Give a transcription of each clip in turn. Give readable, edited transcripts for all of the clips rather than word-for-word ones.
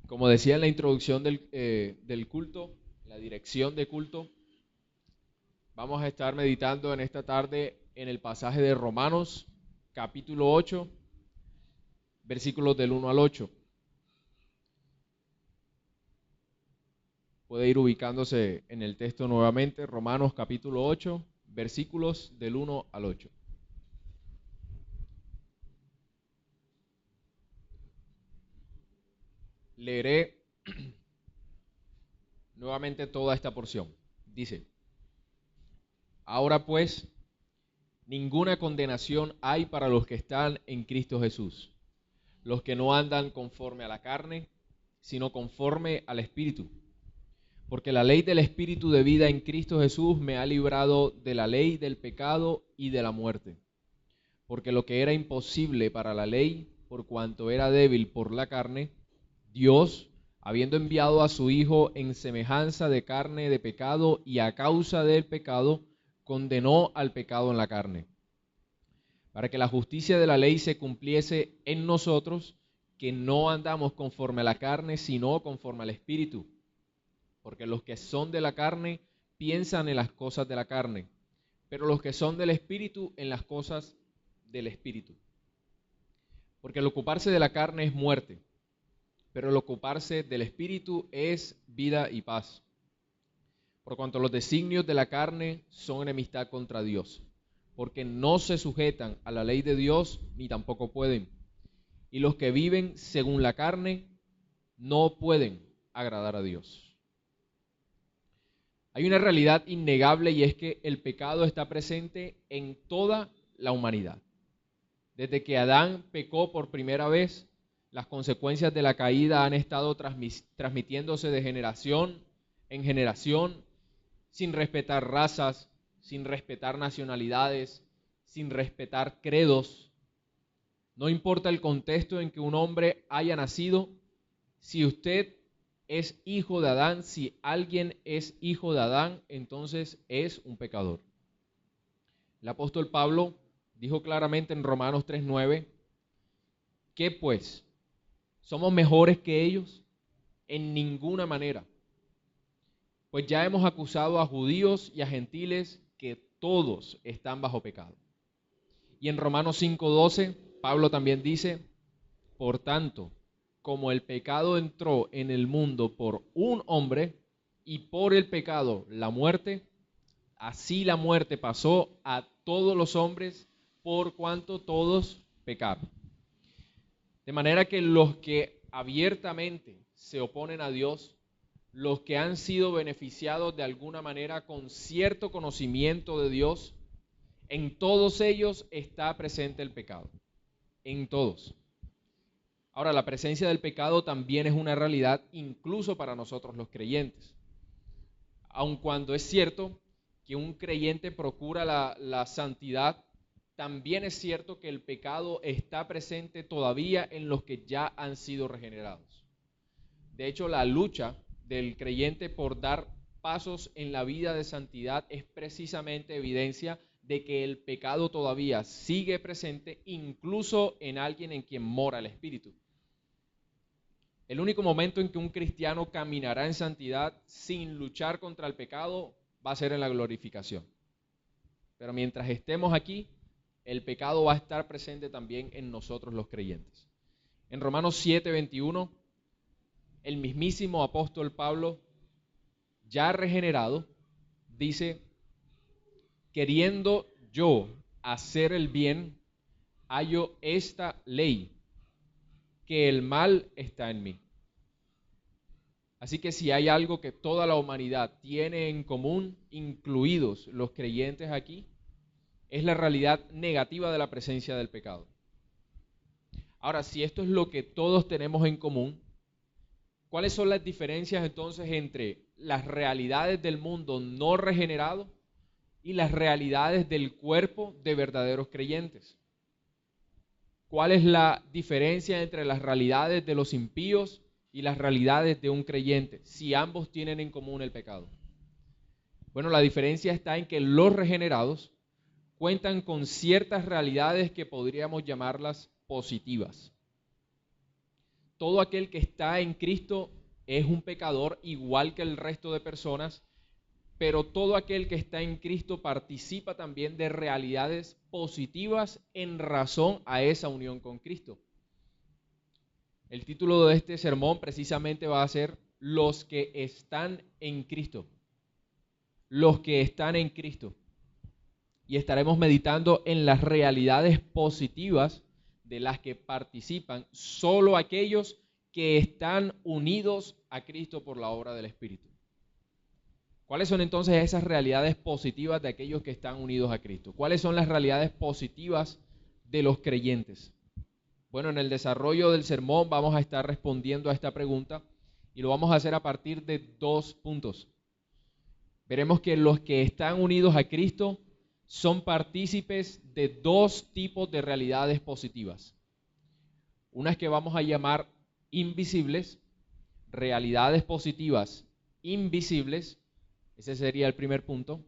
Como decía en la introducción del culto, la dirección de culto, vamos a estar meditando en esta tarde en el pasaje de Romanos, capítulo 8, versículos del 1 al 8. Puede ir ubicándose en el texto nuevamente, Romanos capítulo 8, versículos del 1 al 8. Leeré nuevamente toda esta porción. Dice: Ahora pues, ninguna condenación hay para los que están en Cristo Jesús, los que no andan conforme a la carne, sino conforme al Espíritu. Porque la ley del Espíritu de vida en Cristo Jesús me ha librado de la ley del pecado y de la muerte. Porque lo que era imposible para la ley, por cuanto era débil por la carne, Dios, habiendo enviado a su Hijo en semejanza de carne de pecado y a causa del pecado, condenó al pecado en la carne, para que la justicia de la ley se cumpliese en nosotros, que no andamos conforme a la carne, sino conforme al Espíritu. Porque los que son de la carne piensan en las cosas de la carne, pero los que son del Espíritu en las cosas del Espíritu. Porque el ocuparse de la carne es muerte, pero el ocuparse del Espíritu es vida y paz. Por cuanto los designios de la carne son enemistad contra Dios, porque no se sujetan a la ley de Dios, ni tampoco pueden. Y los que viven según la carne no pueden agradar a Dios. Hay una realidad innegable, y es que el pecado está presente en toda la humanidad. Desde que Adán pecó por primera vez, las consecuencias de la caída han estado transmitiéndose de generación en generación, sin respetar razas, sin respetar nacionalidades, sin respetar credos. No importa el contexto en que un hombre haya nacido, si usted es hijo de Adán, si alguien es hijo de Adán, entonces es un pecador. El apóstol Pablo dijo claramente en Romanos 3:9, ¿qué pues? ¿Somos mejores que ellos? En ninguna manera. Pues ya hemos acusado a judíos y a gentiles que todos están bajo pecado. Y en Romanos 5:12, Pablo también dice, por tanto, como el pecado entró en el mundo por un hombre, y por el pecado la muerte, así la muerte pasó a todos los hombres, por cuanto todos pecaron. De manera que los que abiertamente se oponen a Dios, los que han sido beneficiados de alguna manera con cierto conocimiento de Dios, en todos ellos está presente el pecado. En todos. Ahora, la presencia del pecado también es una realidad incluso para nosotros los creyentes. Aun cuando es cierto que un creyente procura la santidad, también es cierto que el pecado está presente todavía en los que ya han sido regenerados. De hecho, la lucha del creyente por dar pasos en la vida de santidad es precisamente evidencia de que el pecado todavía sigue presente incluso en alguien en quien mora el Espíritu. El único momento en que un cristiano caminará en santidad sin luchar contra el pecado va a ser en la glorificación. Pero mientras estemos aquí, el pecado va a estar presente también en nosotros los creyentes. En Romanos 7:21, el mismísimo apóstol Pablo, ya regenerado, dice, queriendo yo hacer el bien, hallo esta ley, que el mal está en mí. Así que si hay algo que toda la humanidad tiene en común, incluidos los creyentes aquí, es la realidad negativa de la presencia del pecado. Ahora, si esto es lo que todos tenemos en común, ¿cuáles son las diferencias entonces entre las realidades del mundo no regenerado y las realidades del cuerpo de verdaderos creyentes? ¿Cuál es la diferencia entre las realidades de los impíos y las realidades de un creyente, si ambos tienen en común el pecado? Bueno, la diferencia está en que los regenerados cuentan con ciertas realidades que podríamos llamarlas positivas. todo aquel que está en Cristo es un pecador igual que el resto de personas, pero todo aquel que está en Cristo participa también de realidades positivas en razón a esa unión con Cristo. El título de este sermón precisamente va a ser Los que están en Cristo. Los que están en Cristo. Y estaremos meditando en las realidades positivas de las que participan solo aquellos que están unidos a Cristo por la obra del Espíritu. ¿Cuáles son entonces esas realidades positivas de aquellos que están unidos a Cristo? ¿Cuáles son las realidades positivas de los creyentes? Bueno, en el desarrollo del sermón vamos a estar respondiendo a esta pregunta y lo vamos a hacer a partir de 2 puntos. Veremos que los que están unidos a Cristo son partícipes de 2 tipos de realidades positivas. Unas que vamos a llamar invisibles, realidades positivas invisibles, ese sería el primer punto,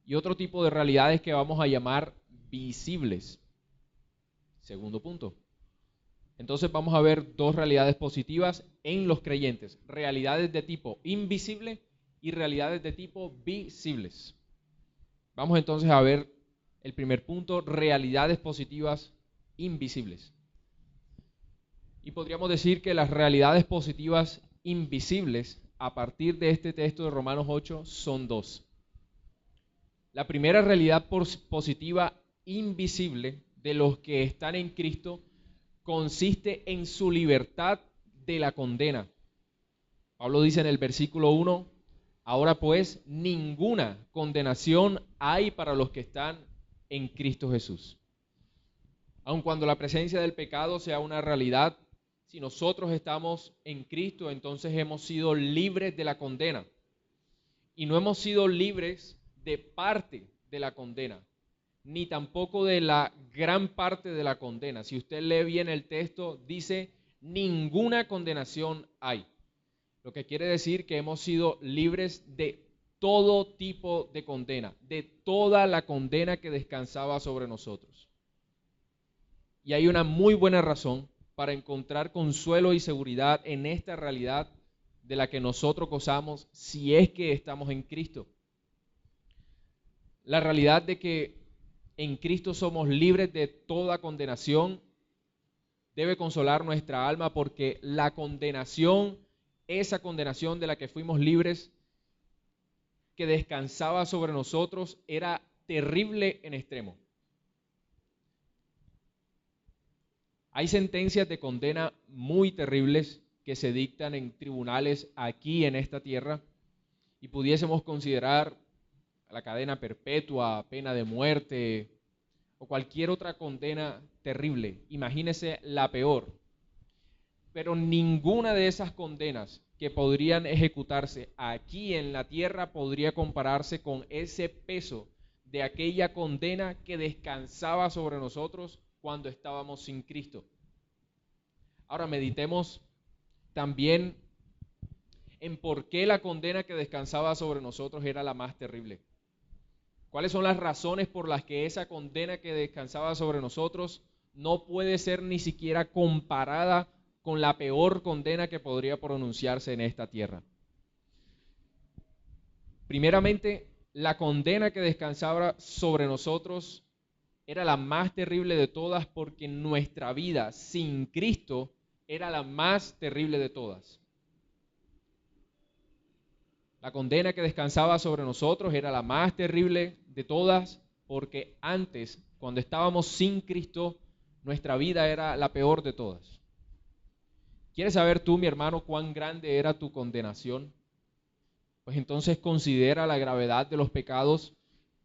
y otro tipo de realidades que vamos a llamar visibles, segundo punto. Entonces vamos a ver 2 realidades positivas en los creyentes, realidades de tipo invisible y realidades de tipo visibles. Vamos entonces a ver el primer punto, realidades positivas invisibles. Y podríamos decir que las realidades positivas invisibles a partir de este texto de Romanos 8 son 2. La primera realidad positiva invisible de los que están en Cristo consiste en su libertad de la condena. Pablo dice en el versículo 1, ahora pues ninguna condenación hay para los que están en Cristo Jesús. Aun cuando la presencia del pecado sea una realidad, si nosotros estamos en Cristo, entonces hemos sido libres de la condena. Y no hemos sido libres de parte de la condena, ni tampoco de la gran parte de la condena. Si usted lee bien el texto, dice, ninguna condenación hay. Lo que quiere decir que hemos sido libres de todo tipo de condena, de toda la condena que descansaba sobre nosotros. Y hay una muy buena razón para encontrar consuelo y seguridad en esta realidad de la que nosotros gozamos si es que estamos en Cristo. La realidad de que en Cristo somos libres de toda condenación debe consolar nuestra alma porque la condenación, esa condenación de la que fuimos libres, que descansaba sobre nosotros, era terrible en extremo. Hay sentencias de condena muy terribles que se dictan en tribunales aquí en esta tierra y pudiésemos considerar la cadena perpetua, pena de muerte o cualquier otra condena terrible. Imagínese la peor. Pero ninguna de esas condenas que podrían ejecutarse aquí en la tierra podría compararse con ese peso de aquella condena que descansaba sobre nosotros cuando estábamos sin Cristo. Ahora meditemos también en por qué la condena que descansaba sobre nosotros era la más terrible. ¿Cuáles son las razones por las que esa condena que descansaba sobre nosotros no puede ser ni siquiera comparada con la peor condena que podría pronunciarse en esta tierra? Primeramente, la condena que descansaba sobre nosotros era la más terrible de todas porque nuestra vida sin Cristo era la más terrible de todas. La condena que descansaba sobre nosotros era la más terrible de todas porque antes, cuando estábamos sin Cristo, nuestra vida era la peor de todas. ¿Quieres saber tú, mi hermano, cuán grande era tu condenación? Pues entonces considera la gravedad de los pecados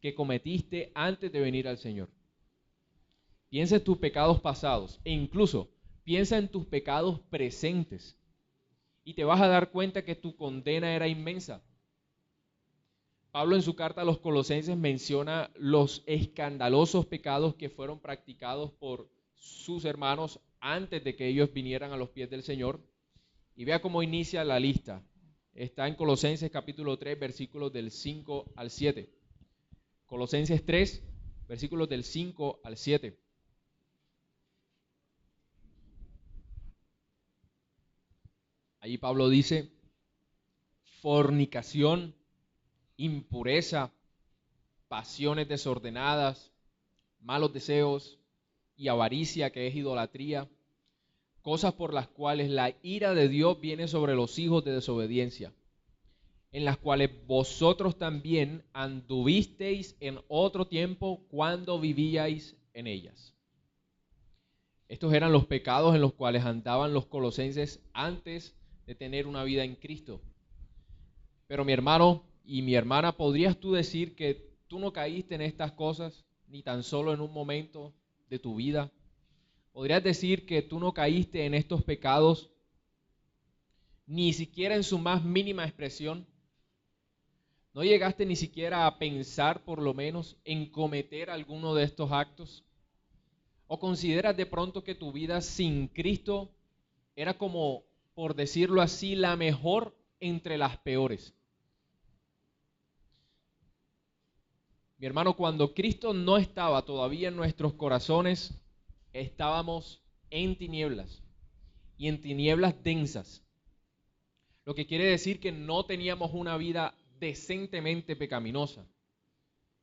que cometiste antes de venir al Señor. Piensa en tus pecados pasados e incluso piensa en tus pecados presentes y te vas a dar cuenta que tu condena era inmensa. Pablo en su carta a los Colosenses menciona los escandalosos pecados que fueron practicados por sus hermanos antes de que ellos vinieran a los pies del Señor. Y vea cómo inicia la lista. Está en Colosenses capítulo 3, versículos del 5 al 7. Colosenses 3, versículos del 5 al 7. Allí Pablo dice: fornicación, impureza, pasiones desordenadas, malos deseos y avaricia, que es idolatría, cosas por las cuales la ira de Dios viene sobre los hijos de desobediencia, en las cuales vosotros también anduvisteis en otro tiempo cuando vivíais en ellas. Estos eran los pecados en los cuales andaban los colosenses antes de tener una vida en Cristo. Pero mi hermano y mi hermana, ¿podrías tú decir que tú no caíste en estas cosas ni tan solo en un momento de tu vida? ¿Podrías decir que tú no caíste en estos pecados ni siquiera en su más mínima expresión? ¿No llegaste ni siquiera a pensar por lo menos en cometer alguno de estos actos? ¿O consideras de pronto que tu vida sin Cristo era como, por decirlo así, la mejor entre las peores? Mi hermano, cuando Cristo no estaba todavía en nuestros corazones, estábamos en tinieblas y en tinieblas densas. Lo que quiere decir que no teníamos una vida decentemente pecaminosa,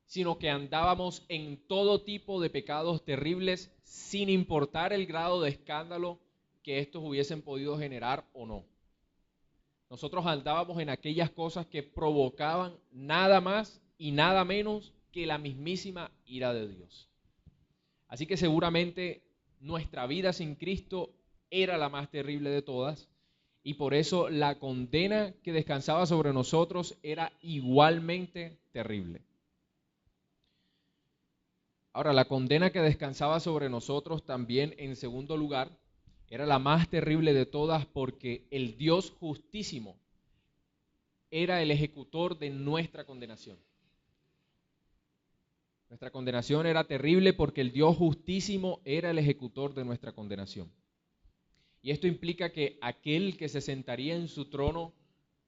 sino que andábamos en todo tipo de pecados terribles sin importar el grado de escándalo que estos hubiesen podido generar o no. Nosotros andábamos en aquellas cosas que provocaban nada más y nada menos que la mismísima ira de Dios. Así que seguramente nuestra vida sin Cristo era la más terrible de todas, y por eso la condena que descansaba sobre nosotros era igualmente terrible. Ahora, la condena que descansaba sobre nosotros también, en segundo lugar, era la más terrible de todas, porque el Dios justísimo era el ejecutor de nuestra condenación. Nuestra condenación era terrible porque el Dios justísimo era el ejecutor de nuestra condenación. Y esto implica que aquel que se sentaría en su trono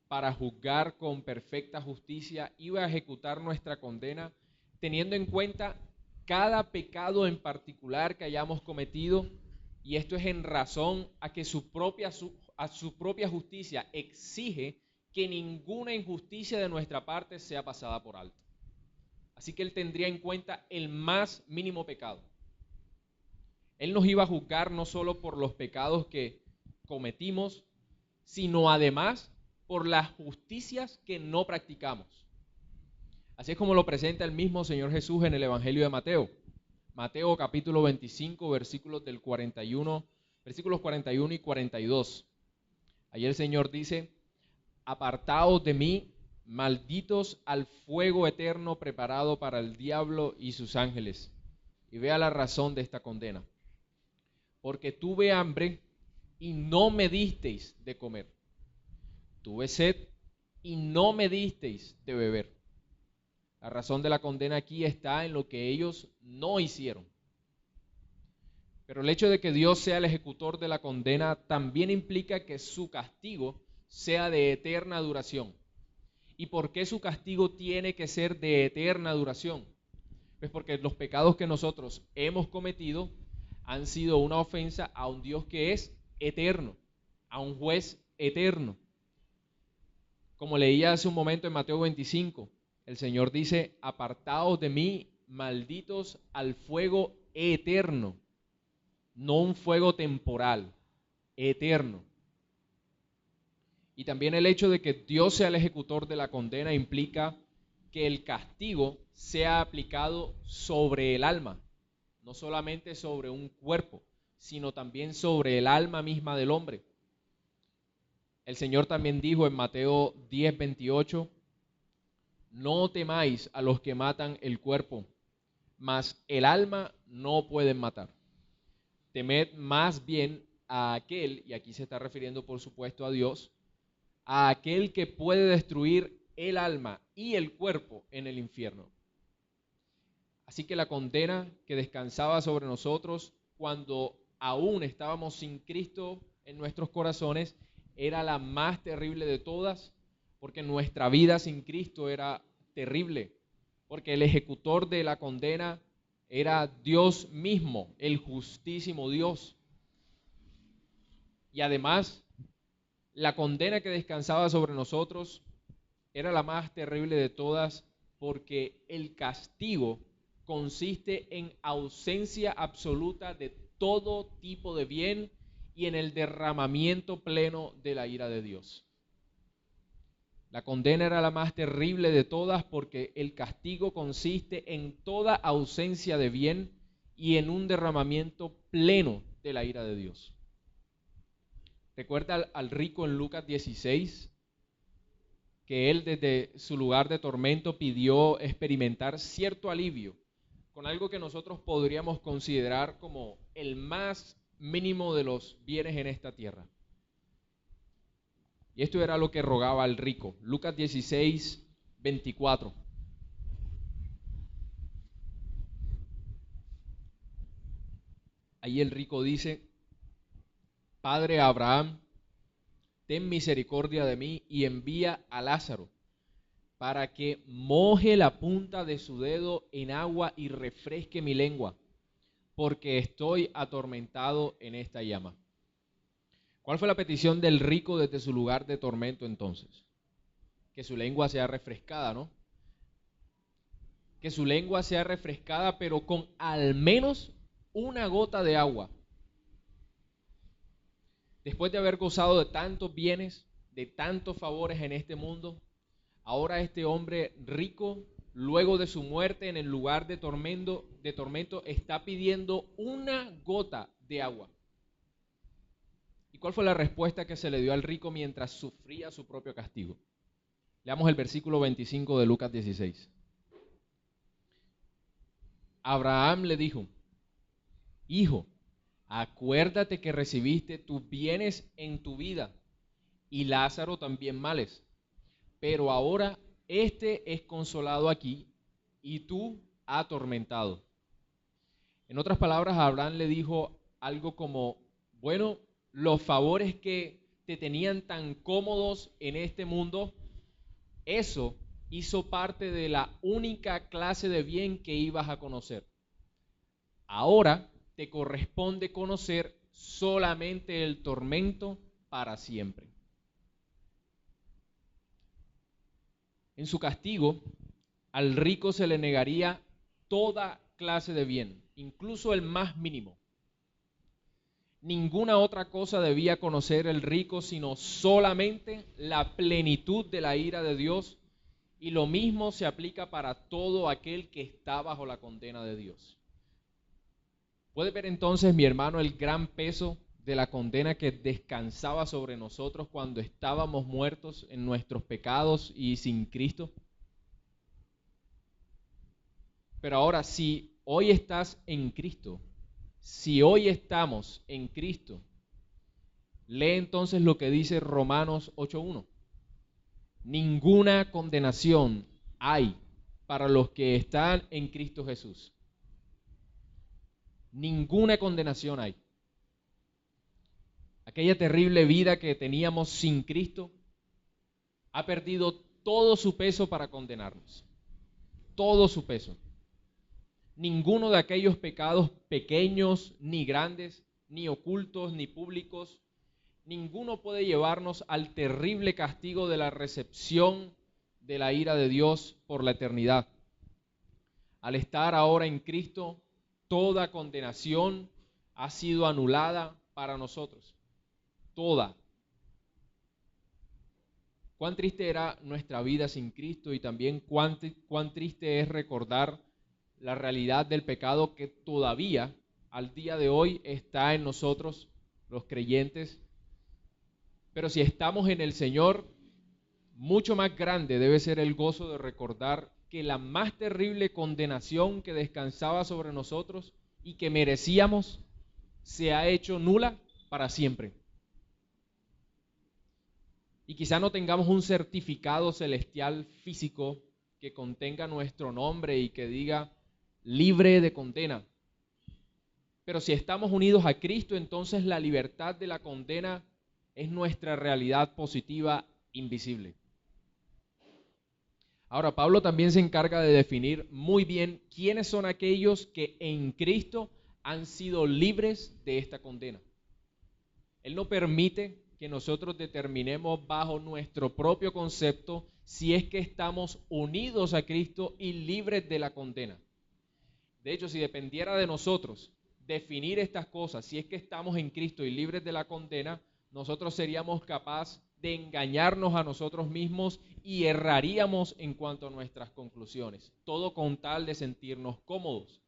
para juzgar con perfecta justicia iba a ejecutar nuestra condena, teniendo en cuenta cada pecado en particular que hayamos cometido, y esto es en razón a que su propia justicia exige que ninguna injusticia de nuestra parte sea pasada por alto. Así que Él tendría en cuenta el más mínimo pecado. Él nos iba a juzgar no solo por los pecados que cometimos, sino además por las justicias que no practicamos. Así es como lo presenta el mismo Señor Jesús en el Evangelio de Mateo. Mateo capítulo 25, versículos 41 y 42. Allí el Señor dice: apartaos de mí, malditos, al fuego eterno preparado para el diablo y sus ángeles. Y vea la razón de esta condena. Porque tuve hambre y no me disteis de comer. Tuve sed y no me disteis de beber. La razón de la condena aquí está en lo que ellos no hicieron. Pero el hecho de que Dios sea el ejecutor de la condena también implica que su castigo sea de eterna duración. ¿Y por qué su castigo tiene que ser de eterna duración? Pues porque los pecados que nosotros hemos cometido han sido una ofensa a un Dios que es eterno, a un juez eterno. Como leía hace un momento en Mateo 25, el Señor dice: apartaos de mí, malditos, al fuego eterno. No un fuego temporal, eterno. Y también el hecho de que Dios sea el ejecutor de la condena implica que el castigo sea aplicado sobre el alma, no solamente sobre un cuerpo, sino también sobre el alma misma del hombre. El Señor también dijo en Mateo 10:28: no temáis a los que matan el cuerpo, mas el alma no pueden matar. Temed más bien a aquel, y aquí se está refiriendo por supuesto a Dios, a aquel que puede destruir el alma y el cuerpo en el infierno. Así que la condena que descansaba sobre nosotros cuando aún estábamos sin Cristo en nuestros corazones era la más terrible de todas, porque nuestra vida sin Cristo era terrible, porque el ejecutor de la condena era Dios mismo, el justísimo Dios. Y además, La condena que descansaba sobre nosotros era la más terrible de todas, porque el castigo consiste en ausencia absoluta de todo tipo de bien y en el derramamiento pleno de la ira de Dios. La condena era la más terrible de todas porque el castigo consiste en toda ausencia de bien y en un derramamiento pleno de la ira de Dios. Recuerda al rico en Lucas 16, que él desde su lugar de tormento pidió experimentar cierto alivio con algo que nosotros podríamos considerar como el más mínimo de los bienes en esta tierra. Y esto era lo que rogaba al rico. Lucas 16, 24. Ahí el rico dice: Padre Abraham, ten misericordia de mí y envía a Lázaro para que moje la punta de su dedo en agua y refresque mi lengua, porque estoy atormentado en esta llama. ¿Cuál fue la petición del rico desde su lugar de tormento entonces? Que su lengua sea refrescada, ¿no? Que su lengua sea refrescada, pero con al menos una gota de agua. Después de haber gozado de tantos bienes, de tantos favores en este mundo, ahora este hombre rico, luego de su muerte en el lugar de tormento, está pidiendo una gota de agua. ¿Y cuál fue la respuesta que se le dio al rico mientras sufría su propio castigo? Leamos el versículo 25 de Lucas 16. Abraham le dijo: Hijo, acuérdate que recibiste tus bienes en tu vida y Lázaro también males, pero ahora este es consolado aquí y tú atormentado. En otras palabras, Abraham le dijo algo como: bueno, los favores que te tenían tan cómodos en este mundo, eso hizo parte de la única clase de bien que ibas a conocer. Ahora te corresponde conocer solamente el tormento para siempre. En su castigo, al rico se le negaría toda clase de bien, incluso el más mínimo. Ninguna otra cosa debía conocer el rico sino solamente la plenitud de la ira de Dios, y lo mismo se aplica para todo aquel que está bajo la condena de Dios. ¿Puede ver entonces, mi hermano, el gran peso de la condena que descansaba sobre nosotros cuando estábamos muertos en nuestros pecados y sin Cristo? Pero ahora, si hoy estás en Cristo, si hoy estamos en Cristo, lee entonces lo que dice Romanos 8:1. Ninguna condenación hay para los que están en Cristo Jesús. Ninguna condenación hay. Aquella terrible vida que teníamos sin Cristo ha perdido todo su peso para condenarnos. Todo su peso. Ninguno de aquellos pecados pequeños, ni grandes, ni ocultos, ni públicos, ninguno puede llevarnos al terrible castigo de la recepción de la ira de Dios por la eternidad. Al estar ahora en Cristo, toda condenación ha sido anulada para nosotros. Toda. Cuán triste era nuestra vida sin Cristo y también cuán triste es recordar la realidad del pecado que todavía al día de hoy está en nosotros, los creyentes. Pero si estamos en el Señor, mucho más grande debe ser el gozo de recordar que la más terrible condenación que descansaba sobre nosotros y que merecíamos se ha hecho nula para siempre. Y quizá no tengamos un certificado celestial físico que contenga nuestro nombre y que diga libre de condena. Pero si estamos unidos a Cristo, entonces la libertad de la condena es nuestra realidad positiva invisible. Ahora, Pablo también se encarga de definir muy bien quiénes son aquellos que en Cristo han sido libres de esta condena. Él no permite que nosotros determinemos bajo nuestro propio concepto si es que estamos unidos a Cristo y libres de la condena. De hecho, si dependiera de nosotros definir estas cosas, si es que estamos en Cristo y libres de la condena, nosotros seríamos capaces de engañarnos a nosotros mismos y erraríamos en cuanto a nuestras conclusiones, todo con tal de sentirnos cómodos.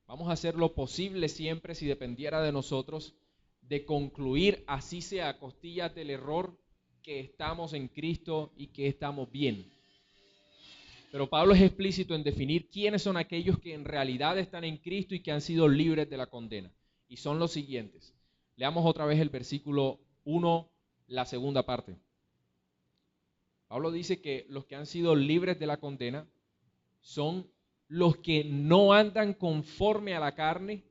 Vamos a hacer lo posible siempre, si dependiera de nosotros, de concluir, así sea a costillas del error, que estamos en Cristo y que estamos bien. Pero Pablo es explícito en definir quiénes son aquellos que en realidad están en Cristo y que han sido libres de la condena. Y son los siguientes. Leamos otra vez el versículo 1, la segunda parte. Pablo dice que los que han sido libres de la condena son los que no andan conforme a la carne,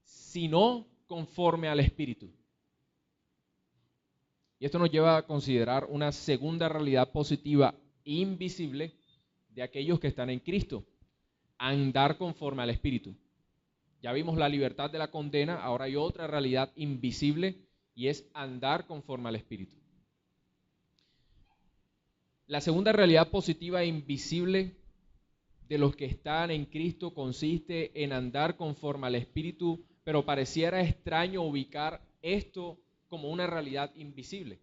sino conforme al Espíritu. Y esto nos lleva a considerar una segunda realidad positiva invisible de aquellos que están en Cristo: andar conforme al Espíritu. Ya vimos la libertad de la condena, ahora hay otra realidad invisible y es andar conforme al Espíritu. La segunda realidad positiva e invisible de los que están en Cristo consiste en andar conforme al Espíritu, pero pareciera extraño ubicar esto como una realidad invisible.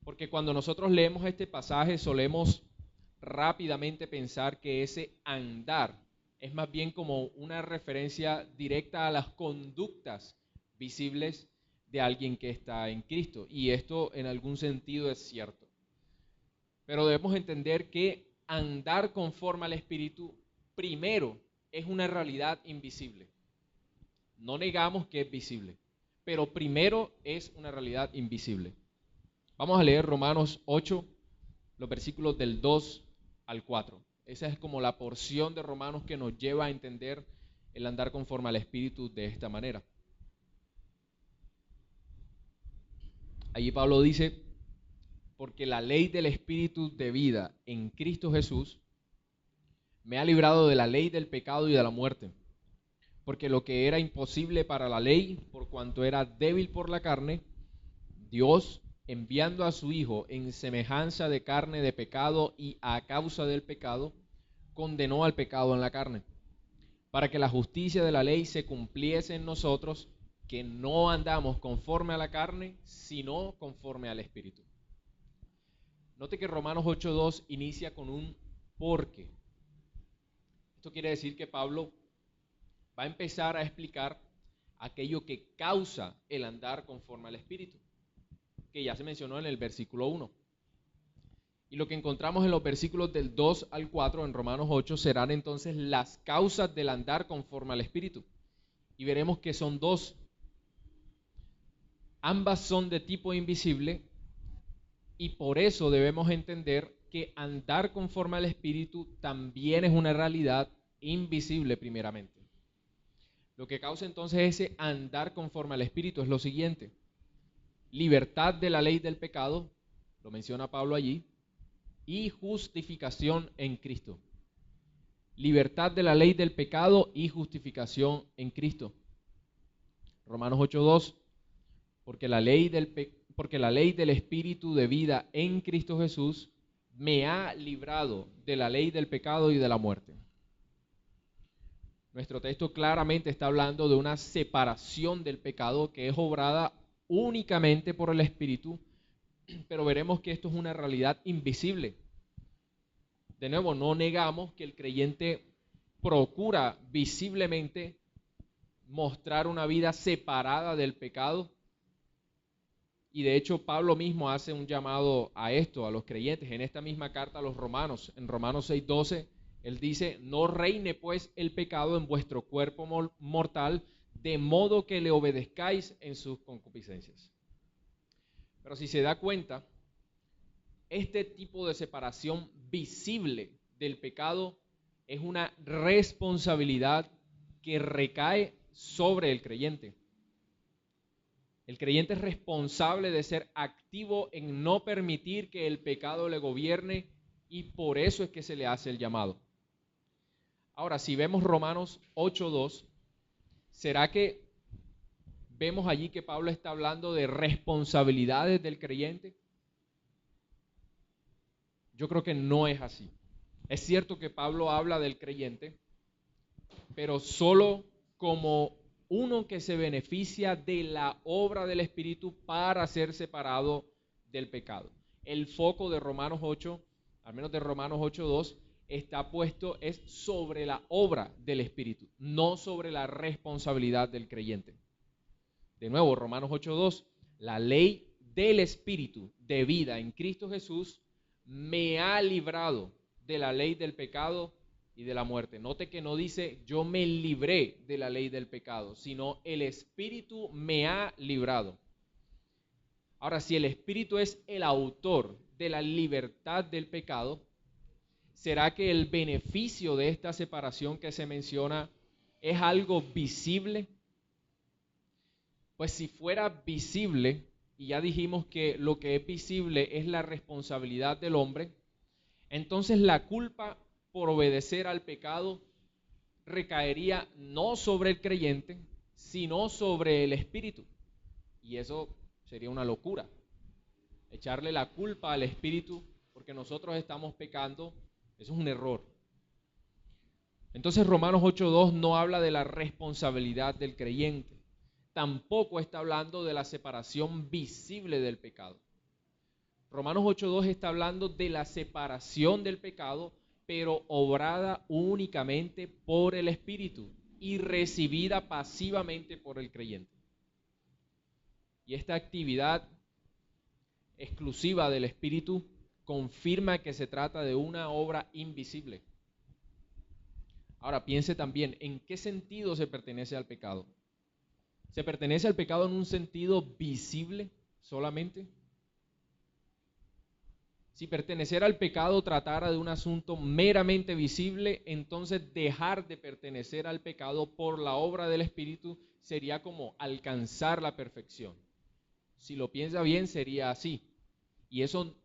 Porque cuando nosotros leemos este pasaje solemos rápidamente pensar que ese andar es más bien como una referencia directa a las conductas visibles de alguien que está en Cristo. Y esto en algún sentido es cierto. Pero debemos entender que andar conforme al Espíritu primero es una realidad invisible. No negamos que es visible, pero primero es una realidad invisible. Vamos a leer Romanos 8, los versículos del 2 al 4. Esa es como la porción de Romanos que nos lleva a entender el andar conforme al Espíritu de esta manera. Allí Pablo dice: porque la ley del Espíritu de vida en Cristo Jesús me ha librado de la ley del pecado y de la muerte. Porque lo que era imposible para la ley, por cuanto era débil por la carne, Dios, enviando a su Hijo en semejanza de carne de pecado y a causa del pecado, condenó al pecado en la carne, para que la justicia de la ley se cumpliese en nosotros, que no andamos conforme a la carne, sino conforme al Espíritu. Note que Romanos 8.2 inicia con un porque. Esto quiere decir que Pablo va a empezar a explicar aquello que causa el andar conforme al Espíritu, que ya se mencionó en el versículo 1. Y lo que encontramos en los versículos del 2 al 4 en Romanos 8 serán entonces las causas del andar conforme al Espíritu. Y veremos que son dos. Ambas son de tipo invisible y por eso debemos entender que andar conforme al Espíritu también es una realidad invisible primeramente. Lo que causa entonces ese andar conforme al Espíritu es lo siguiente: libertad de la ley del pecado, lo menciona Pablo allí, y justificación en Cristo. Libertad de la ley del pecado y justificación en Cristo. Romanos 8.2, porque la ley del Espíritu de vida en Cristo Jesús me ha librado de la ley del pecado y de la muerte. Nuestro texto claramente está hablando de una separación del pecado que es obrada únicamente por el Espíritu, pero veremos que esto es una realidad invisible. De nuevo, no negamos que el creyente procura visiblemente mostrar una vida separada del pecado. Y de hecho Pablo mismo hace un llamado a esto, a los creyentes, en esta misma carta a los romanos. En Romanos 6.12, él dice: no reine pues el pecado en vuestro cuerpo mortal, de modo que le obedezcáis en sus concupiscencias. Pero si se da cuenta, este tipo de separación visible del pecado es una responsabilidad que recae sobre el creyente. El creyente es responsable de ser activo en no permitir que el pecado le gobierne y por eso es que se le hace el llamado. Ahora, si vemos Romanos 8.2, ¿será que vemos allí que Pablo está hablando de responsabilidades del creyente. Yo creo que no es así. Es cierto que Pablo habla del creyente, pero solo como uno que se beneficia de la obra del Espíritu para ser separado del pecado. El foco de Romanos 8, al menos de Romanos 8:2, está puesto es sobre la obra del Espíritu, no sobre la responsabilidad del creyente. De nuevo, Romanos 8:2, la ley del Espíritu de vida en Cristo Jesús me ha librado de la ley del pecado y de la muerte. Note que no dice yo me libré de la ley del pecado, sino el Espíritu me ha librado. Ahora, si el Espíritu es el autor de la libertad del pecado, ¿será que el beneficio de esta separación que se menciona es algo visible? Pues si fuera visible, y ya dijimos que lo que es visible es la responsabilidad del hombre, entonces la culpa por obedecer al pecado recaería no sobre el creyente, sino sobre el Espíritu. Y eso sería una locura. Echarle la culpa al Espíritu porque nosotros estamos pecando, eso es un error. Entonces Romanos 8:2 no habla de la responsabilidad del creyente. Tampoco está hablando de la separación visible del pecado. Romanos 8:2 está hablando de la separación del pecado, pero obrada únicamente por el Espíritu y recibida pasivamente por el creyente. Y esta actividad exclusiva del Espíritu confirma que se trata de una obra invisible. Ahora piense también, ¿en qué sentido se pertenece al pecado? ¿Se pertenece al pecado en un sentido visible solamente? Si pertenecer al pecado tratara de un asunto meramente visible, entonces dejar de pertenecer al pecado por la obra del Espíritu sería como alcanzar la perfección. Si lo piensa bien, sería así. Y eso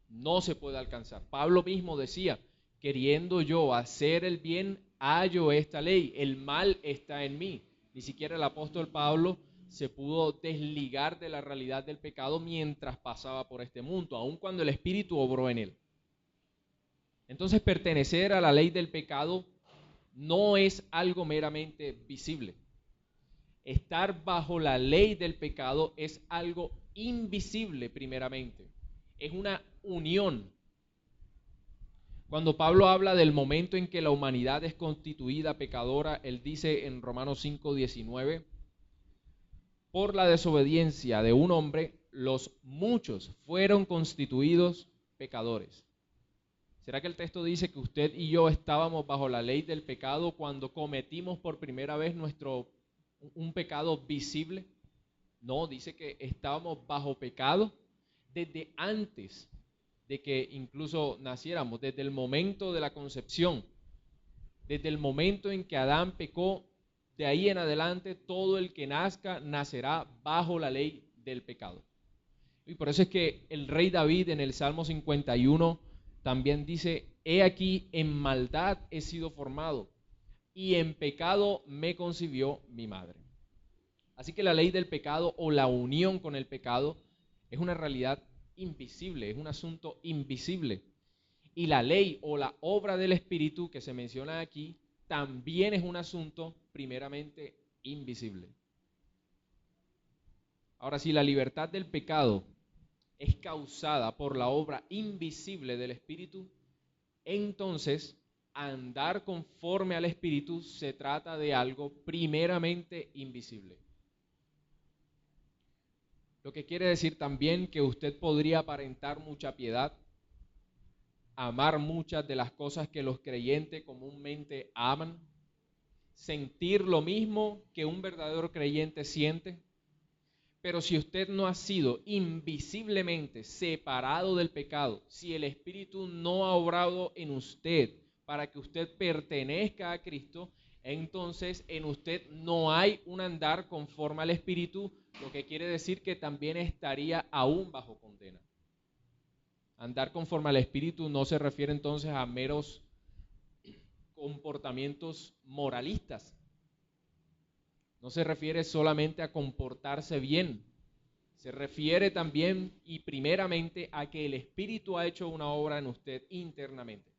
no se puede alcanzar. Pablo mismo decía, queriendo yo hacer el bien, hallo esta ley, el mal está en mí. Ni siquiera el apóstol Pablo se pudo desligar de la realidad del pecado mientras pasaba por este mundo, aun cuando el Espíritu obró en él. Entonces, pertenecer a la ley del pecado no es algo meramente visible. Estar bajo la ley del pecado es algo invisible primeramente. Es una unión. Cuando Pablo habla del momento en que la humanidad es constituida pecadora, él dice en Romanos 5:19, por la desobediencia de un hombre, los muchos fueron constituidos pecadores. ¿Será que el texto dice que usted y yo estábamos bajo la ley del pecado cuando cometimos por primera vez un pecado visible? No, dice que estábamos bajo pecado desde antes de que incluso naciéramos, desde el momento de la concepción, desde el momento en que Adán pecó. De ahí en adelante, todo el que nazca nacerá bajo la ley del pecado. Y por eso es que el rey David en el Salmo 51 también dice, he aquí en maldad he sido formado y en pecado me concibió mi madre. Así que la ley del pecado o la unión con el pecado es una realidad invisible, es un asunto invisible. Y la ley o la obra del Espíritu que se menciona aquí también es un asunto primeramente invisible. Ahora, si la libertad del pecado es causada por la obra invisible del Espíritu, entonces andar conforme al Espíritu se trata de algo primeramente invisible. Lo que quiere decir también que usted podría aparentar mucha piedad, amar muchas de las cosas que los creyentes comúnmente aman, sentir lo mismo que un verdadero creyente siente, pero si usted no ha sido invisiblemente separado del pecado, si el Espíritu no ha obrado en usted para que usted pertenezca a Cristo, entonces en usted no hay un andar conforme al Espíritu, lo que quiere decir que también estaría aún bajo condena. Andar conforme al Espíritu no se refiere entonces a meros comportamientos moralistas. no se refiere solamente a comportarse bien, se refiere también y primeramente a que el Espíritu ha hecho una obra en usted internamente.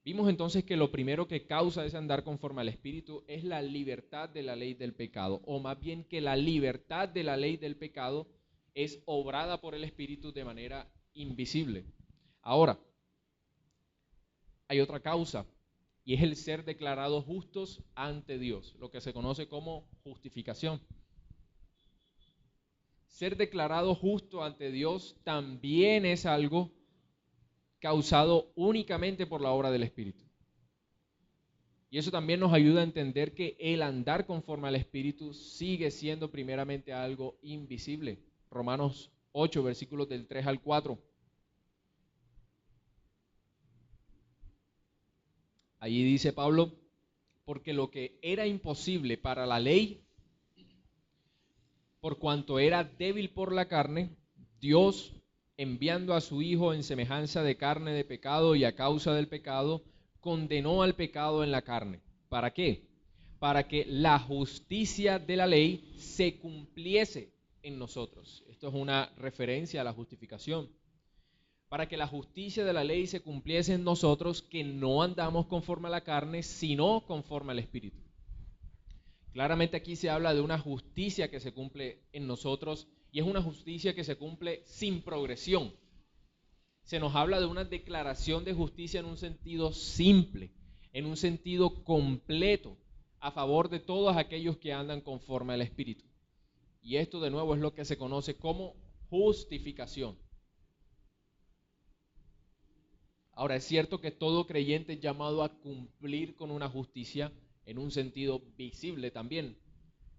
Vimos entonces que lo primero que causa ese andar conforme al Espíritu es la libertad de la ley del pecado, o más bien que la libertad de la ley del pecado es obrada por el Espíritu de manera invisible. Ahora, hay otra causa, y es el ser declarados justos ante Dios, lo que se conoce como justificación. Ser declarado justo ante Dios también es algo causado únicamente por la obra del Espíritu. Y eso también nos ayuda a entender que el andar conforme al Espíritu sigue siendo primeramente algo invisible. Romanos 8, versículos del 3 al 4. Allí dice Pablo, porque lo que era imposible para la ley, por cuanto era débil por la carne, Dios, enviando a su Hijo en semejanza de carne de pecado y a causa del pecado, condenó al pecado en la carne. ¿Para qué? Para que la justicia de la ley se cumpliese en nosotros. Esto es una referencia a la justificación. Para que la justicia de la ley se cumpliese en nosotros, que no andamos conforme a la carne, sino conforme al Espíritu. Claramente aquí se habla de una justicia que se cumple en nosotros y es una justicia que se cumple sin progresión. Se nos habla de una declaración de justicia en un sentido simple, en un sentido completo, a favor de todos aquellos que andan conforme al Espíritu. Y esto de nuevo es lo que se conoce como justificación. Ahora, es cierto que todo creyente es llamado a cumplir con una justicia en un sentido visible también.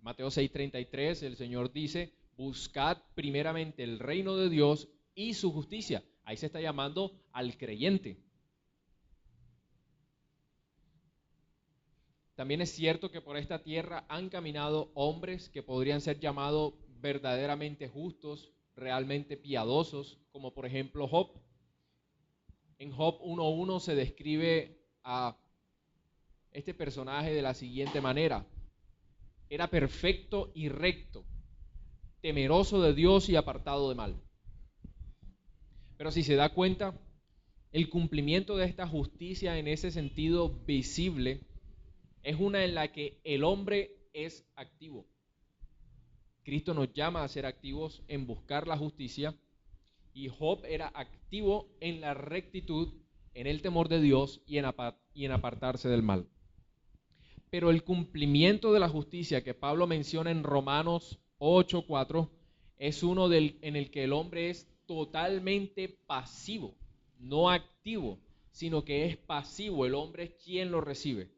Mateo 6:33, el Señor dice, buscad primeramente el reino de Dios y su justicia. Ahí se está llamando al creyente. También es cierto que por esta tierra han caminado hombres que podrían ser llamados verdaderamente justos, realmente piadosos, como por ejemplo Job. En Job 1:1 se describe a este personaje de la siguiente manera: era perfecto y recto, temeroso de Dios y apartado de mal. Pero si se da cuenta, el cumplimiento de esta justicia en ese sentido visible es una en la que el hombre es activo. Cristo nos llama a ser activos en buscar la justicia y Job era activo en la rectitud, en el temor de Dios y en apartarse del mal. Pero el cumplimiento de la justicia que Pablo menciona en Romanos 8:4 es uno en el que el hombre es totalmente pasivo, no activo, sino que es pasivo. El hombre es quien lo recibe.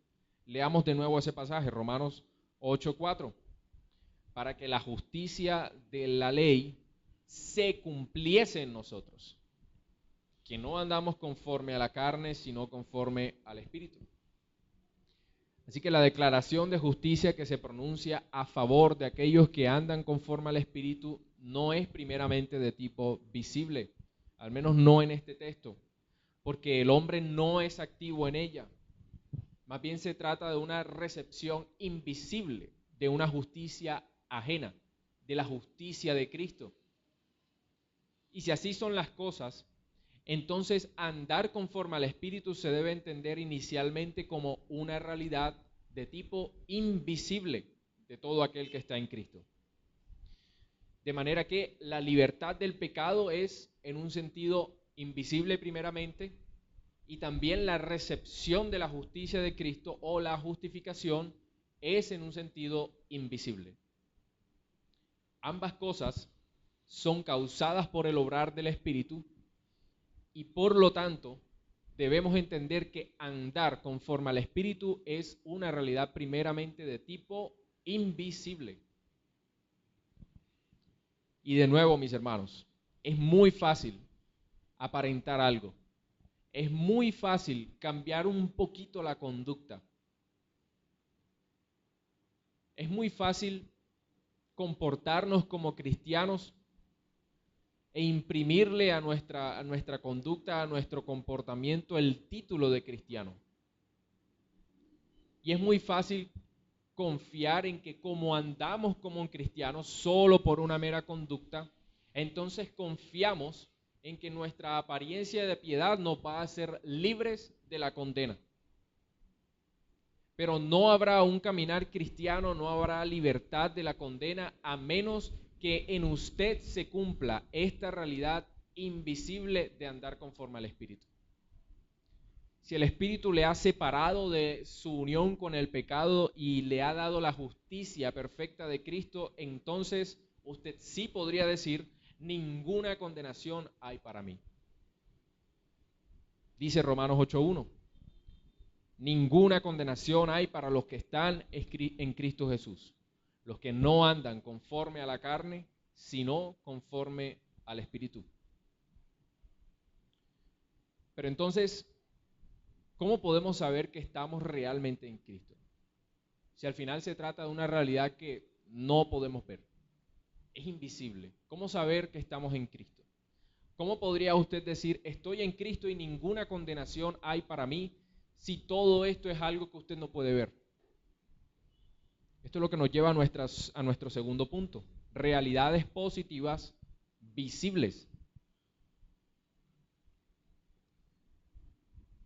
Leamos de nuevo ese pasaje, Romanos 8:4. Para que la justicia de la ley se cumpliese en nosotros, que no andamos conforme a la carne, sino conforme al Espíritu. Así que la declaración de justicia que se pronuncia a favor de aquellos que andan conforme al Espíritu no es primeramente de tipo visible, al menos no en este texto, porque el hombre no es activo en ella. Más bien se trata de una recepción invisible de una justicia ajena, de la justicia de Cristo. Y si así son las cosas, entonces andar conforme al Espíritu se debe entender inicialmente como una realidad de tipo invisible de todo aquel que está en Cristo. De manera que la libertad del pecado es en un sentido invisible primeramente, y también la recepción de la justicia de Cristo o la justificación es en un sentido invisible. Ambas cosas son causadas por el obrar del Espíritu y por lo tanto debemos entender que andar conforme al Espíritu es una realidad primeramente de tipo invisible. Y de nuevo, mis hermanos, es muy fácil aparentar algo. Es muy fácil cambiar un poquito la conducta. Es muy fácil comportarnos como cristianos e imprimirle a nuestra conducta, a nuestro comportamiento, el título de cristiano. Y es muy fácil confiar en que como andamos como cristianos solo por una mera conducta, entonces confiamos en que nuestra apariencia de piedad nos va a hacer libres de la condena. Pero no habrá un caminar cristiano, no habrá libertad de la condena a menos que en usted se cumpla esta realidad invisible de andar conforme al Espíritu. Si el Espíritu le ha separado de su unión con el pecado y le ha dado la justicia perfecta de Cristo, entonces usted sí podría decir: ninguna condenación hay para mí. Dice Romanos 8:1. Ninguna condenación hay para los que están en Cristo Jesús, los que no andan conforme a la carne, sino conforme al Espíritu. Pero entonces, ¿cómo podemos saber que estamos realmente en Cristo? Si al final se trata de una realidad que no podemos ver, es invisible. ¿Cómo saber que estamos en Cristo? ¿Cómo podría usted decir: estoy en Cristo y ninguna condenación hay para mí, si todo esto es algo que usted no puede ver? Esto es lo que nos lleva a nuestro segundo punto: realidades positivas visibles.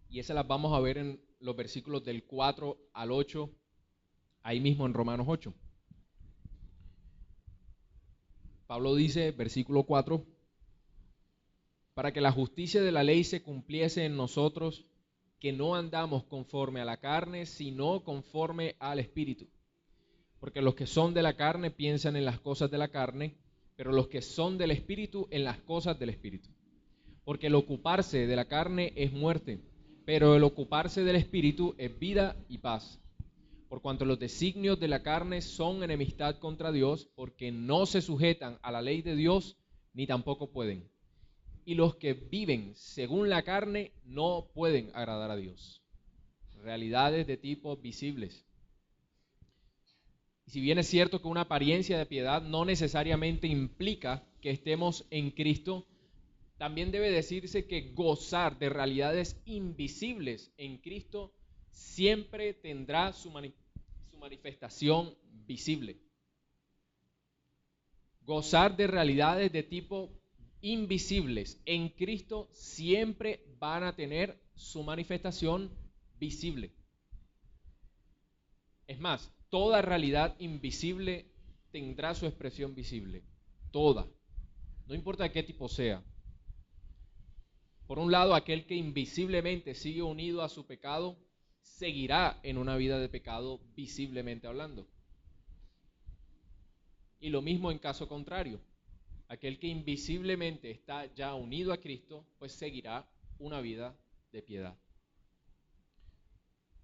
Y esas las vamos a ver en los versículos del 4 al 8, ahí mismo en Romanos 8. Pablo dice, versículo 4: para que la justicia de la ley se cumpliese en nosotros, que no andamos conforme a la carne, sino conforme al Espíritu. Porque los que son de la carne piensan en las cosas de la carne, pero los que son del Espíritu en las cosas del Espíritu. Porque el ocuparse de la carne es muerte, pero el ocuparse del Espíritu es vida y paz. Por cuanto los designios de la carne son enemistad contra Dios, porque no se sujetan a la ley de Dios, ni tampoco pueden. Y los que viven según la carne no pueden agradar a Dios. Realidades de tipo visibles. Y si bien es cierto que una apariencia de piedad no necesariamente implica que estemos en Cristo, también debe decirse que gozar de realidades invisibles en Cristo siempre tendrá su manifestación visible. Gozar de realidades de tipo invisibles en Cristo siempre van a tener su manifestación visible. Es más, toda realidad invisible tendrá su expresión visible. Toda. No importa de qué tipo sea. Por un lado, aquel que invisiblemente sigue unido a su pecado seguirá en una vida de pecado visiblemente hablando. Y lo mismo en caso contrario. Aquel que invisiblemente está ya unido a Cristo, pues seguirá una vida de piedad.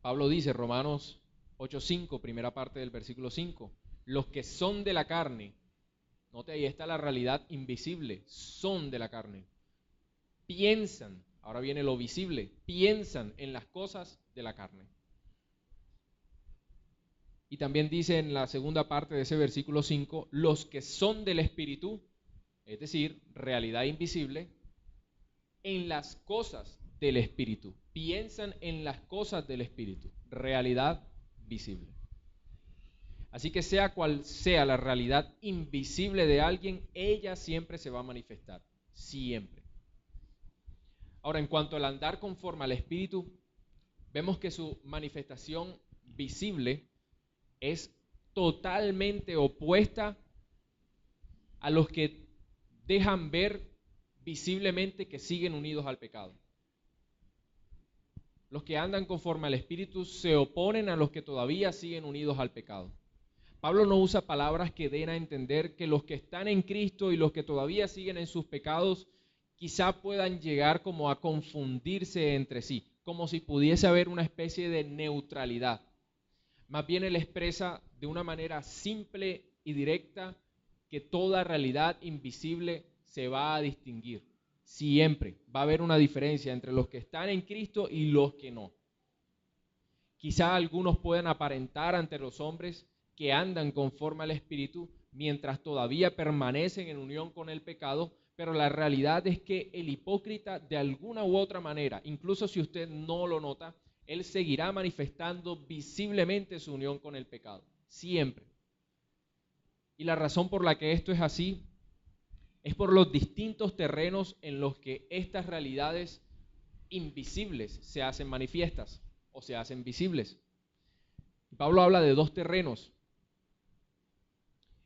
Pablo dice, Romanos 8:5, primera parte del versículo 5, los que son de la carne, note ahí está la realidad invisible, son de la carne, piensan, ahora viene lo visible, piensan en las cosas de la carne. Y también dice en la segunda parte de ese versículo 5, los que son del Espíritu, es decir, realidad invisible, en las cosas del Espíritu. Piensan en las cosas del Espíritu, realidad visible. Así que sea cual sea la realidad invisible de alguien, ella siempre se va a manifestar, siempre. Ahora, en cuanto al andar conforme al Espíritu, vemos que su manifestación visible es totalmente opuesta a los que dejan ver visiblemente que siguen unidos al pecado. Los que andan conforme al Espíritu se oponen a los que todavía siguen unidos al pecado. Pablo no usa palabras que den a entender que los que están en Cristo y los que todavía siguen en sus pecados quizá puedan llegar como a confundirse entre sí, como si pudiese haber una especie de neutralidad. Más bien él expresa de una manera simple y directa que toda realidad invisible se va a distinguir. Siempre va a haber una diferencia entre los que están en Cristo y los que no. Quizá algunos puedan aparentar ante los hombres que andan conforme al Espíritu mientras todavía permanecen en unión con el pecado, pero la realidad es que el hipócrita de alguna u otra manera, incluso si usted no lo nota, él seguirá manifestando visiblemente su unión con el pecado. siempre. Y la razón por la que esto es así es por los distintos terrenos en los que estas realidades invisibles se hacen manifiestas o se hacen visibles. Pablo habla de dos terrenos.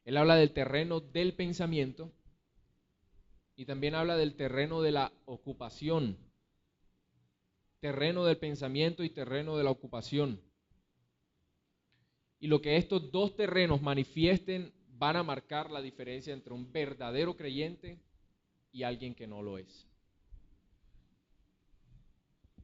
Él habla del terreno del pensamiento y también habla del terreno de la ocupación. Terreno del pensamiento y terreno de la ocupación. Y lo que estos dos terrenos manifiesten van a marcar la diferencia entre un verdadero creyente y alguien que no lo es.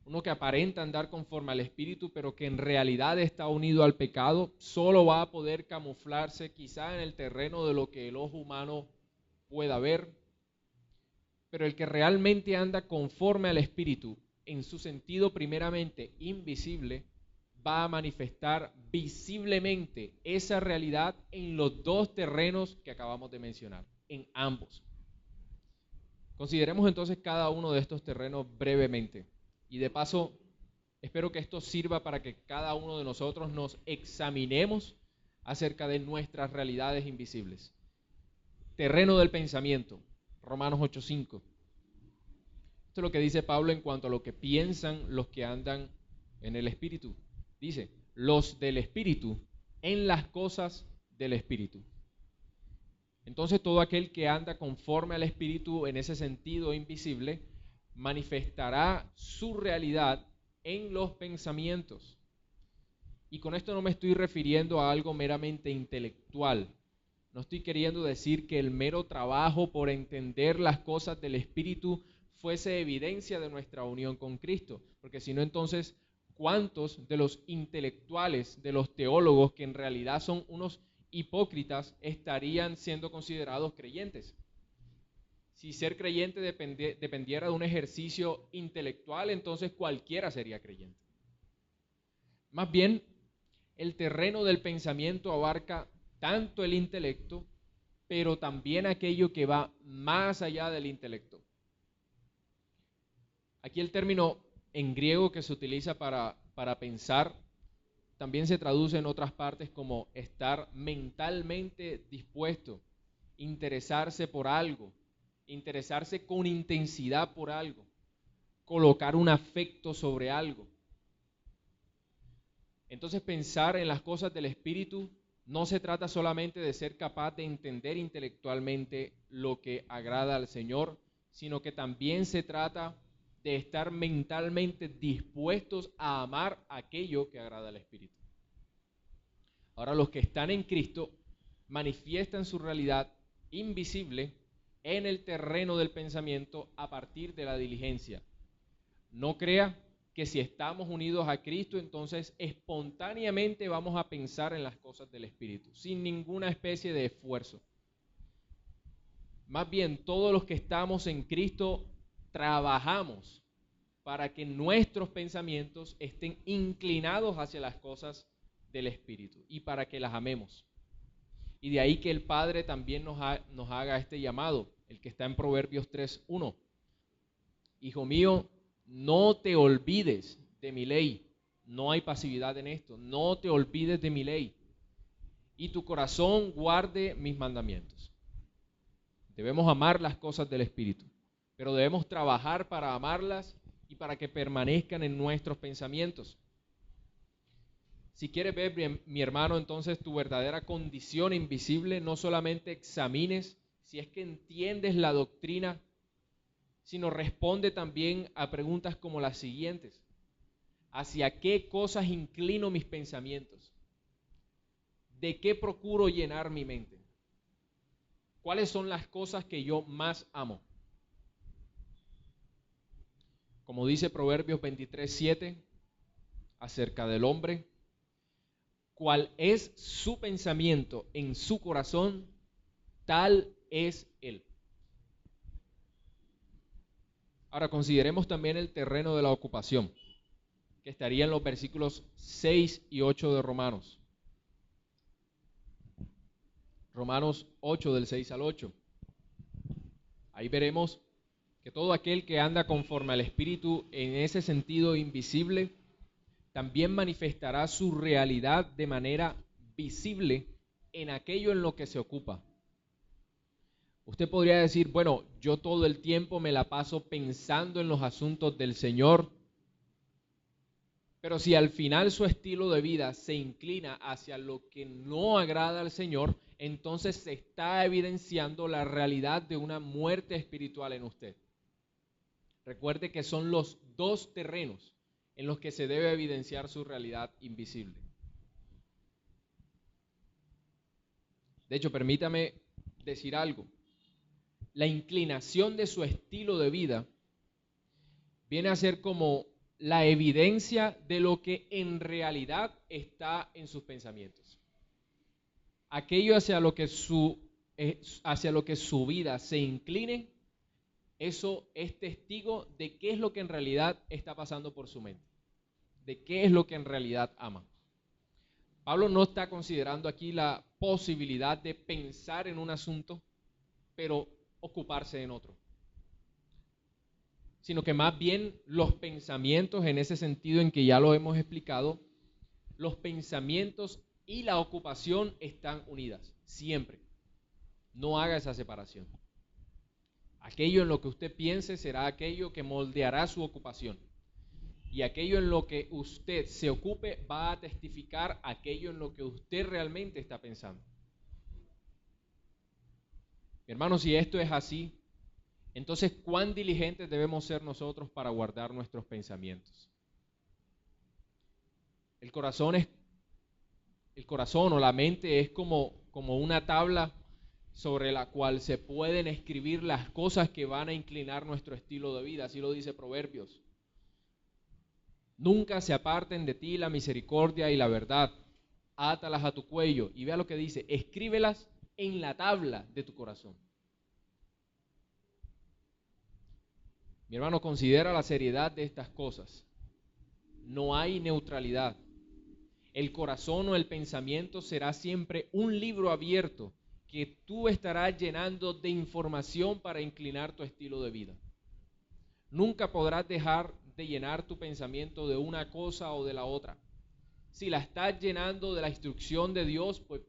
Uno que aparenta andar conforme al Espíritu, pero que en realidad está unido al pecado, solo va a poder camuflarse quizá en el terreno de lo que el ojo humano pueda ver. Pero el que realmente anda conforme al Espíritu, en su sentido primeramente invisible, va a manifestar visiblemente esa realidad en los dos terrenos que acabamos de mencionar, en ambos. Consideremos entonces cada uno de estos terrenos brevemente. Y de paso, espero que esto sirva para que cada uno de nosotros nos examinemos acerca de nuestras realidades invisibles. Terreno del pensamiento, Romanos 8:5. Esto es lo que dice Pablo en cuanto a lo que piensan los que andan en el Espíritu. Dice, los del Espíritu en las cosas del Espíritu. Entonces todo aquel que anda conforme al Espíritu en ese sentido invisible manifestará su realidad en los pensamientos. Y con esto no me estoy refiriendo a algo meramente intelectual. No estoy queriendo decir que el mero trabajo por entender las cosas del Espíritu fuese evidencia de nuestra unión con Cristo, porque si no, entonces, ¿cuántos de los intelectuales, de los teólogos que en realidad son unos hipócritas estarían siendo considerados creyentes? Si ser creyente dependiera de un ejercicio intelectual, entonces cualquiera sería creyente. Más bien, el terreno del pensamiento abarca tanto el intelecto, pero también aquello que va más allá del intelecto. Aquí el término en griego que se utiliza para pensar también se traduce en otras partes como estar mentalmente dispuesto, interesarse por algo, interesarse con intensidad por algo, colocar un afecto sobre algo. Entonces pensar en las cosas del Espíritu no se trata solamente de ser capaz de entender intelectualmente lo que agrada al Señor, sino que también se trata de estar mentalmente dispuestos a amar aquello que agrada al Espíritu. Ahora, los que están en Cristo manifiestan su realidad invisible en el terreno del pensamiento a partir de la diligencia. No crea que si estamos unidos a Cristo, entonces espontáneamente vamos a pensar en las cosas del Espíritu, sin ninguna especie de esfuerzo. Más bien, todos los que estamos en Cristo trabajamos para que nuestros pensamientos estén inclinados hacia las cosas del Espíritu y para que las amemos. Y de ahí que el Padre también nos haga este llamado, el que está en Proverbios 3:1. Hijo mío, no te olvides de mi ley. No hay pasividad en esto. No te olvides de mi ley. Y tu corazón guarde mis mandamientos. Debemos amar las cosas del Espíritu, pero debemos trabajar para amarlas y para que permanezcan en nuestros pensamientos. Si quieres ver, mi hermano, entonces tu verdadera condición invisible, no solamente examines si es que entiendes la doctrina, sino responde también a preguntas como las siguientes. ¿Hacia qué cosas inclino mis pensamientos? ¿De qué procuro llenar mi mente? ¿Cuáles son las cosas que yo más amo? Como dice Proverbios 23:7 acerca del hombre, ¿cuál es su pensamiento en su corazón? Tal es él. Ahora consideremos también el terreno de la ocupación, que estaría en los versículos 6 y 8 de Romanos. Romanos 8, del 6 al 8. Ahí veremos que todo aquel que anda conforme al Espíritu en ese sentido invisible, también manifestará su realidad de manera visible en aquello en lo que se ocupa. Usted podría decir, bueno, yo todo el tiempo me la paso pensando en los asuntos del Señor, pero si al final su estilo de vida se inclina hacia lo que no agrada al Señor, entonces se está evidenciando la realidad de una muerte espiritual en usted. Recuerde que son los dos terrenos en los que se debe evidenciar su realidad invisible. De hecho, permítame decir algo. La inclinación de su estilo de vida viene a ser como la evidencia de lo que en realidad está en sus pensamientos. Aquello hacia lo que su vida se incline, eso es testigo de qué es lo que en realidad está pasando por su mente, de qué es lo que en realidad ama. Pablo no está considerando aquí la posibilidad de pensar en un asunto, pero ocuparse en otro, sino que más bien los pensamientos, en ese sentido en que ya lo hemos explicado, los pensamientos y la ocupación están unidas, siempre. No haga esa separación. Aquello en lo que usted piense será aquello que moldeará su ocupación. Y aquello en lo que usted se ocupe va a testificar aquello en lo que usted realmente está pensando. Mi hermano, si esto es así, entonces ¿cuán diligentes debemos ser nosotros para guardar nuestros pensamientos? El corazón o la mente es como una tabla sobre la cual se pueden escribir las cosas que van a inclinar nuestro estilo de vida. Así lo dice Proverbios. Nunca se aparten de ti la misericordia y la verdad. Átalas a tu cuello. Y vea lo que dice, escríbelas en la tabla de tu corazón. Mi hermano, considera la seriedad de estas cosas. No hay neutralidad. El corazón o el pensamiento será siempre un libro abierto que tú estarás llenando de información para inclinar tu estilo de vida. Nunca podrás dejar de llenar tu pensamiento de una cosa o de la otra. Si la estás llenando de la instrucción de Dios, pues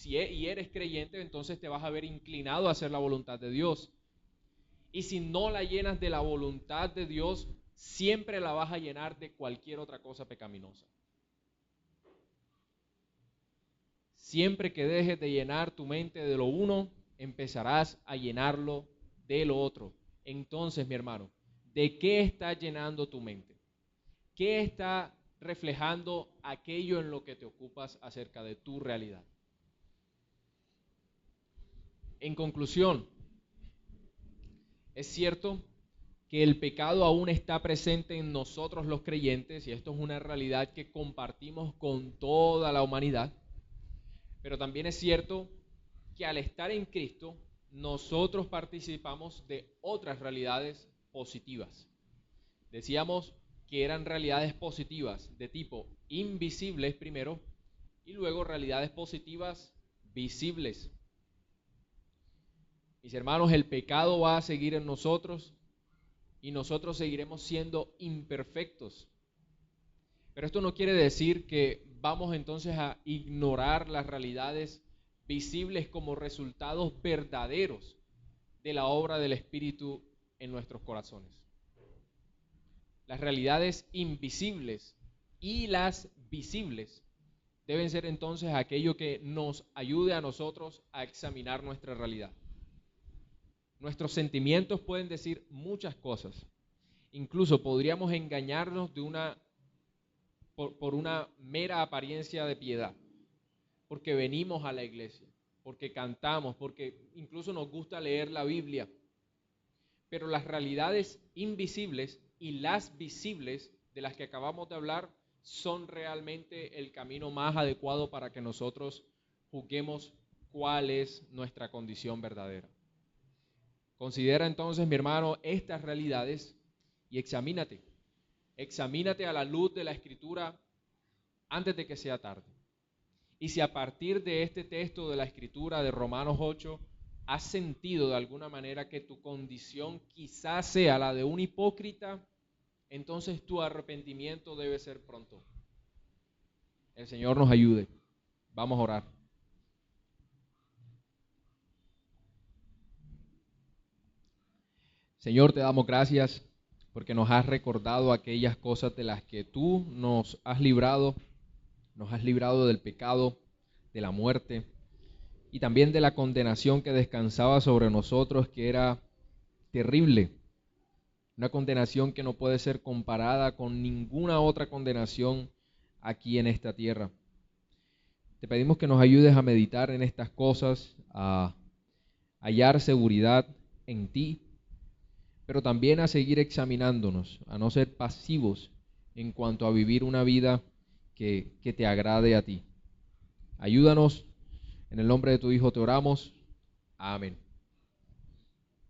y eres creyente, entonces te vas a ver inclinado a hacer la voluntad de Dios. Y si no la llenas de la voluntad de Dios, siempre la vas a llenar de cualquier otra cosa pecaminosa. Siempre que dejes de llenar tu mente de lo uno, empezarás a llenarlo de lo otro. Entonces, mi hermano, ¿de qué está llenando tu mente? ¿Qué está reflejando aquello en lo que te ocupas acerca de tu realidad? En conclusión, es cierto que el pecado aún está presente en nosotros los creyentes, y esto es una realidad que compartimos con toda la humanidad, pero también es cierto que al estar en Cristo, nosotros participamos de otras realidades positivas. Decíamos que eran realidades positivas de tipo invisibles primero, y luego realidades positivas visibles. Mis hermanos, el pecado va a seguir en nosotros y nosotros seguiremos siendo imperfectos. Pero esto no quiere decir que vamos entonces a ignorar las realidades visibles como resultados verdaderos de la obra del Espíritu en nuestros corazones. Las realidades invisibles y las visibles deben ser entonces aquello que nos ayude a nosotros a examinar nuestra realidad. Nuestros sentimientos pueden decir muchas cosas. Incluso podríamos engañarnos por una mera apariencia de piedad, porque venimos a la iglesia, porque cantamos, porque incluso nos gusta leer la Biblia. Pero las realidades invisibles y las visibles de las que acabamos de hablar son realmente el camino más adecuado para que nosotros juzguemos cuál es nuestra condición verdadera. Considera entonces, mi hermano, estas realidades y examínate. Examínate a la luz de la Escritura antes de que sea tarde. Y si a partir de este texto de la Escritura de Romanos 8 has sentido de alguna manera que tu condición quizás sea la de un hipócrita, entonces tu arrepentimiento debe ser pronto. El Señor nos ayude. Vamos a orar. Señor, te damos gracias porque nos has recordado aquellas cosas de las que tú nos has librado del pecado, de la muerte y también de la condenación que descansaba sobre nosotros, que era terrible. Una condenación que no puede ser comparada con ninguna otra condenación aquí en esta tierra. Te pedimos que nos ayudes a meditar en estas cosas, a hallar seguridad en ti, pero también a seguir examinándonos, a no ser pasivos en cuanto a vivir una vida que te agrade a ti. Ayúdanos, en el nombre de tu Hijo te oramos. Amén.